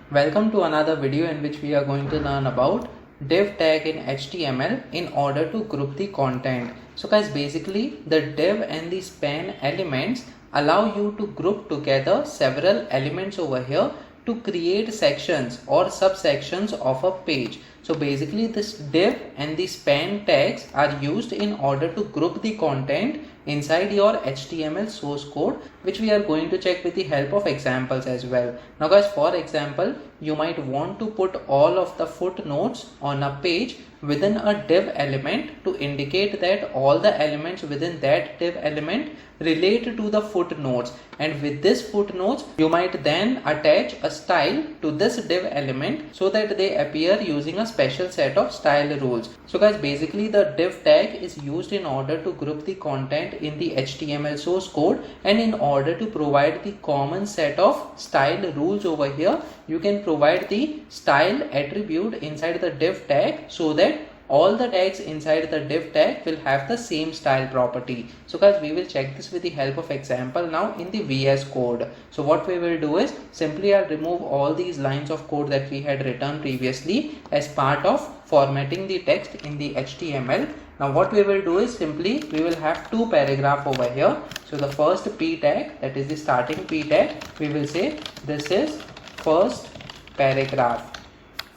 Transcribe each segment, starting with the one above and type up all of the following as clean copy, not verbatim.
Welcome to another video in which we are going to learn about div tag in HTML in order to group the content. So guys, basically the div and the span elements allow you to group together several elements over here to create sections or subsections of a page. So basically this div and the span tags are used in order to group the content inside your HTML source code, which we are going to check with the help of examples as well. Now guys, for example, you might want to put all of the footnotes on a page within a div element to indicate that all the elements within that div element relate to the footnotes, and with this footnotes you might then attach a style to this div element so that they appear using a special set of style rules. So guys, basically the div tag is used in order to group the content in the HTML source code, and in order to provide the common set of style rules over here, you can provide the style attribute inside the div tag so that all the tags inside the div tag will have the same style property. So guys, we will check this with the help of example now in the VS Code. So what we will do is simply I'll remove all these lines of code that we had written previously as part of formatting the text in the HTML. Now what we will do is simply we will have two paragraphs over here. So the first p tag, that is the starting p tag, we will say this is first paragraph.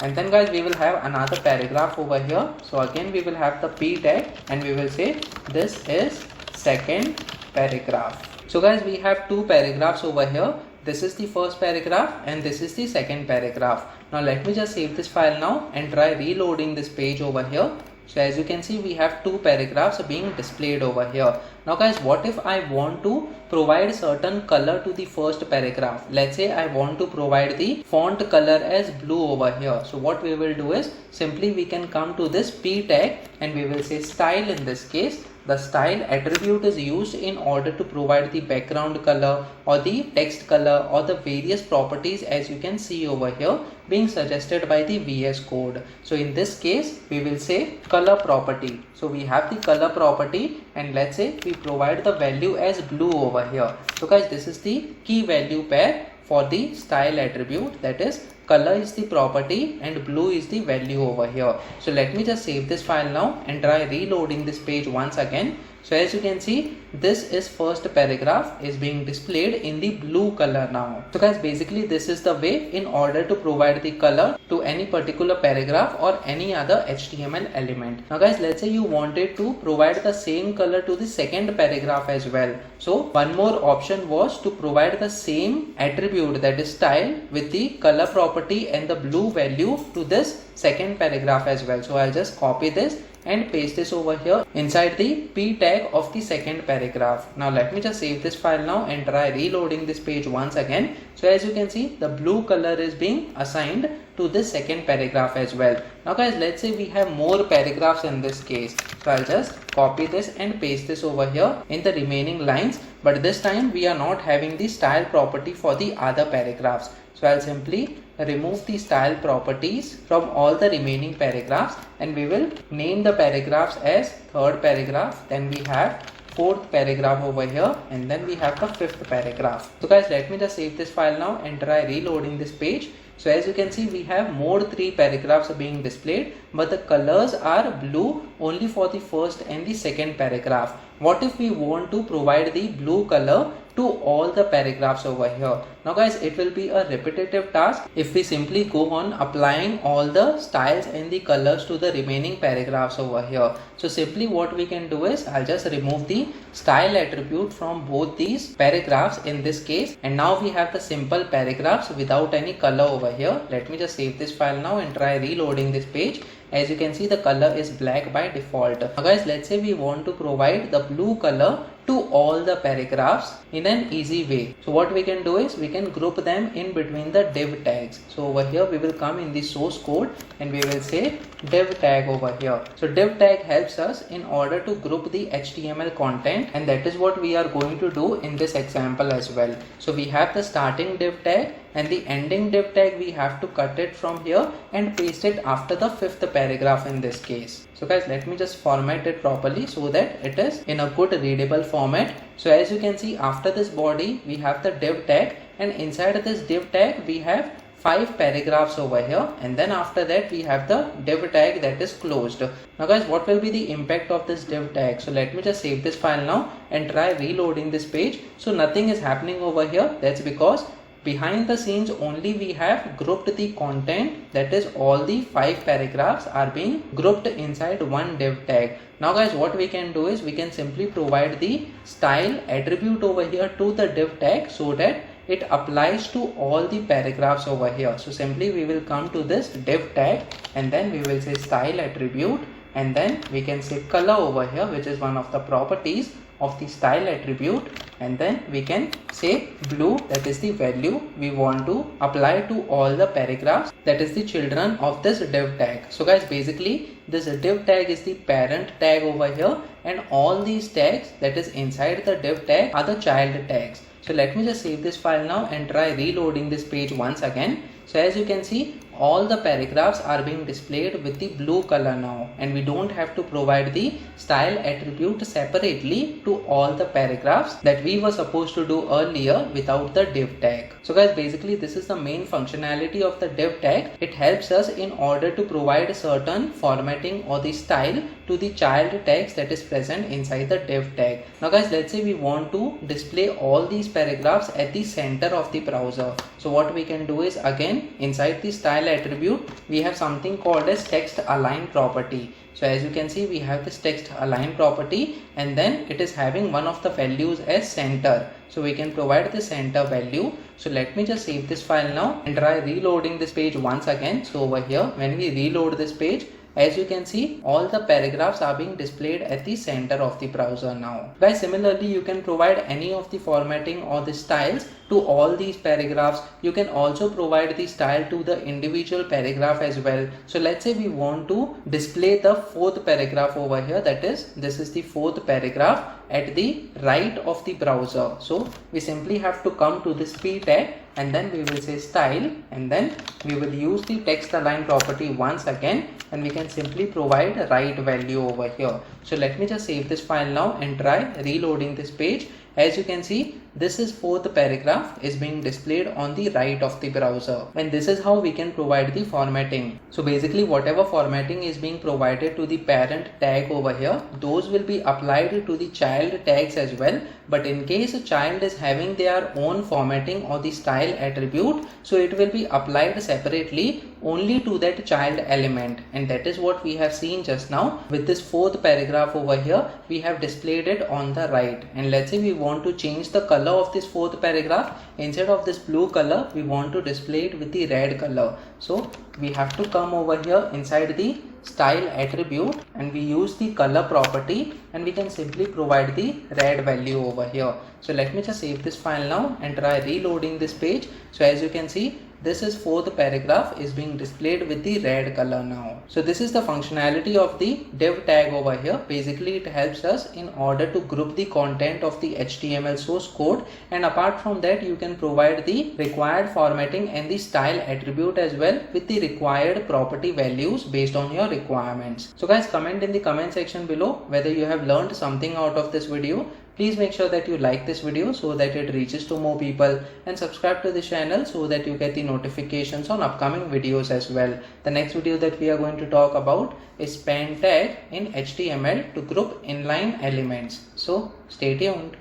And then guys, we will have another paragraph over here. So again we will have the p tag and we will say this is second paragraph. So guys, we have two paragraphs over here. This is the first paragraph and this is the second paragraph. Now let me just save this file now and try reloading this page over here. So as you can see, we have two paragraphs being displayed over here. Now guys, what if I want to provide certain color to the first paragraph? Let's say I want to provide the font color as blue over here. So what we will do is simply we can come to this p tag and we will say style. In this case, the style attribute is used in order to provide the background color or the text color or the various properties, as you can see over here, being suggested by the VS Code. So in this case, we will say color property. So we have the color property and let's say we provide the value as blue over here. So guys, this is the key value pair for the style attribute, that is color is the property and blue is the value over here. So let me just save this file now and try reloading this page once again. So as you can see, this is first paragraph is being displayed in the blue color now. So guys, basically this is the way in order to provide the color to any particular paragraph or any other HTML element. Now guys, let's say you wanted to provide the same color to the second paragraph as well. So one more option was to provide the same attribute, that is style, with the color property and the blue value to this second paragraph as well. So I'll just copy this and paste this over here inside the p tag of the second paragraph. Now let me just save this file now and try reloading this page once again. So as you can see, the blue color is being assigned to this second paragraph as well. Now guys, let's say we have more paragraphs in this case. So I'll just copy this and paste this over here in the remaining lines, but this time we are not having the style property for the other paragraphs. So I'll simply remove the style properties from all the remaining paragraphs and we will name the paragraphs as third paragraph, then we have fourth paragraph over here, and then we have the fifth paragraph. So guys, let me just save this file now and try reloading this page. So as you can see, we have more three paragraphs being displayed, but the colors are blue only for the first and the second paragraph. What if we want to provide the blue color to all the paragraphs over here? Now guys, it will be a repetitive task if we simply go on applying all the styles and the colors to the remaining paragraphs over here. So simply what we can do is I'll just remove the style attribute from both these paragraphs in this case, and now we have the simple paragraphs without any color over here. Let me just save this file now and try reloading this page. As you can see, the color is black by default. Now guys, let's say we want to provide the blue color to all the paragraphs in an easy way. So what we can do is we can group them in between the div tags. So over here we will come in the source code and we will say div tag over here. So div tag helps us in order to group the HTML content, and that is what we are going to do in this example as well. So we have the starting div tag and the ending div tag, we have to cut it from here and paste it after the fifth paragraph in this case. So guys, let me just format it properly so that it is in a good readable format. So as you can see, after this body we have the div tag, and inside this div tag we have 5 paragraphs over here, and then after that we have the div tag that is closed. Now guys, what will be the impact of this div tag? So let me just save this file now and try reloading this page. So nothing is happening over here. That's because behind the scenes only we have grouped the content, that is all the 5 paragraphs are being grouped inside one div tag. Now guys, what we can do is we can simply provide the style attribute over here to the div tag so that it applies to all the paragraphs over here. So simply we will come to this div tag and then we will say style attribute, and then we can say color over here, which is one of the properties of the style attribute, and then we can say blue, that is the value we want to apply to all the paragraphs, that is the children of this div tag. So guys, basically this div tag is the parent tag over here, and all these tags that is inside the div tag are the child tags. So let me just save this file now and try reloading this page once again. So as you can see, all the paragraphs are being displayed with the blue color now, and we don't have to provide the style attribute separately to all the paragraphs that we were supposed to do earlier without the div tag. So guys, basically this is the main functionality of the div tag. It helps us in order to provide certain formatting or the style to the child tags that is present inside the div tag. Now guys, let's say we want to display all these paragraphs at the center of the browser. So what we can do is, again, inside the style attribute we have something called as text align property. So as you can see, we have this text align property, and then it is having one of the values as center. So we can provide the center value. So let me just save this file now and try reloading this page once again. So over here, when we reload this page, as you can see, all the paragraphs are being displayed at the center of the browser now. Guys, similarly you can provide any of the formatting or the styles to all these paragraphs. You can also provide the style to the individual paragraph as well. So let's say we want to display the 4th paragraph over here, that is, this is the 4th paragraph at the right of the browser. So we simply have to come to this p tag and then we will say style, and then we will use the text align property once again, and we can simply provide a right value over here. So let me just save this file now and try reloading this page. As you can see, this is 4th paragraph is being displayed on the right of the browser, and this is how we can provide the formatting. So basically whatever formatting is being provided to the parent tag over here, those will be applied to the child tags as well. But in case a child is having their own formatting or the style attribute, so it will be applied separately only to that child element, and that is what we have seen just now. With this 4th paragraph over here, we have displayed it on the right, and let's say we want to change the color of this 4th paragraph. Instead of this blue color, we want to display it with the red color. So we have to come over here inside the style attribute and we use the color property, and we can simply provide the red value over here. So let me just save this file now and try reloading this page. So as you can see, this is 4th paragraph is being displayed with the red color now. So this is the functionality of the div tag over here. Basically it helps us in order to group the content of the HTML source code, and apart from that you can provide the required formatting and the style attribute as well with the required property values based on your requirements. So guys, comment in the comment section below whether you have learned something out of this video. Please make sure that you like this video so that it reaches to more people, and subscribe to the channel so that you get the notifications on upcoming videos as well. The next video that we are going to talk about is span tag in HTML to group inline elements. So stay tuned.